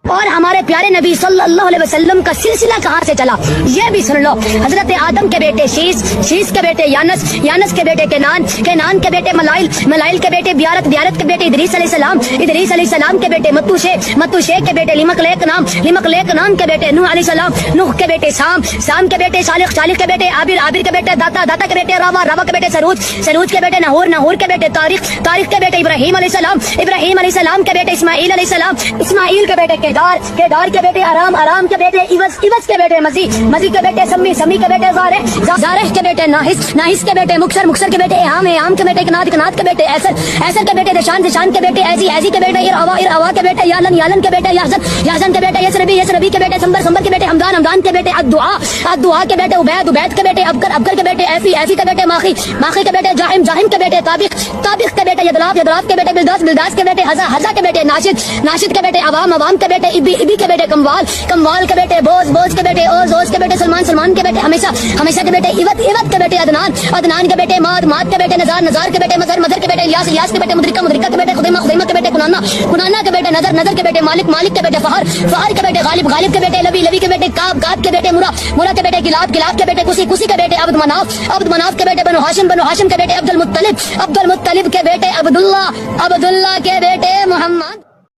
اور ہمارے پیارے نبی صلی اللہ علیہ وسلم کا سلسلہ کہاں سے چلا یہ بھی سن لو. حضرت آدم کے بیٹے شیش, شیش کے بیٹے یانس, یانس کے بیٹے کینان, کینان کے بیٹے ملائل, ملائل کے بیٹے بیارت, بیارت کے بیٹے ادریس علیہ السلام, ادریس علیہ السلام کے بیٹے متوشے, متوشے کے بیٹے لمقلیق نام, لمقلیق نام کے بیٹے نوح علیہ السلام, نوح کے بیٹے سام, سام کے بیٹے صالح, صالح کے بیٹے عابر, عابر کے بیٹے داتا, داتا کے بیٹے راوا, راوا کے بیٹے سروج, سروج کے بیٹے نہور, نہور کے بیٹے تاریخ, تاریخ کے بیٹے ابراہیم علیہ السلام, ابراہیم علیہ السلام کے بیٹے اسماعیل علیہ السلام, اسماعیل کے بیٹے کیدار, کیدار کے بیٹے ارام, ارام کے بیٹے عوض, عوض کے بیٹے مزی, مزی کے بیٹے سمی, سمی کے بیٹے زارح, زارح کے بیٹے ناحس, ناحس کے بیٹے مکسر, مکسر کے بیٹے احام, احام کے بیٹے کنات, کنات کے بیٹے ایسر, ایسر کے بیٹے دشان, دشان کے بیٹے ایزی, ایزی کے بیٹے ارعوا, ارعوا کے بیٹے یالن, یالن کے بیٹے یحزن, یحزن کے بیٹے یسربی, یسربی کے بیٹے سمبر, سمبر کے بیٹے حمدان, حمدان کے بیٹے الدعاء, الدعاء کے بیٹے عبید, عبید کے بیٹے ابکر, ابکر کے بیٹے ایفی, ایفی کے بیٹے ماخی, ماخی کے بیٹے جاہم, جاہم کے بیٹے طابق, طابق کے بیٹے یدلاف, یدلاف کے بیٹے بلداس, بلداس کے بیٹے حزا, حزا کے بیٹے ناشد, ناشد کے بیٹے عوام, عوام کے بیٹے ابی, ابی کے بیٹے کموال, کموال کے بیٹے بوز, بوز کے بیٹے اوز, اوز کے بیٹے سلمان, سلمان کے بیٹے ہمیشہ, ہمیشہ کے بیٹے عوت, عوت کے بیٹے عدنان, عدنان کے بیٹے ماد, ماد کے بیٹے نزار, نزار کے بیٹے مظہر, مظہر کے بیٹے الیاس, الیاس کے بیٹے مدرکہ, مدرکہ کے بیٹے خدیمہ, خدیمہ کے بیٹے کنانا, کنانا کے بیٹے نظر, نظر کے بیٹے مالک, مالک کے بیٹے فہر, فہر کے بیٹے غالب, غالب کے بیٹے لبی, لبی کے بیٹے کاب, کاب کے بیٹے مرا, مرا کے بیٹے گلاب, گلاب کے بیٹے کسی, کسی کے بیٹے عبد مناف, عبد مناف کے بیٹے بنو ہاشم, بنو ہاشم کے بیٹے عبد المطلب, عبد المطلب کے بیٹے عبداللہ, عبداللہ کے بیٹے محمد.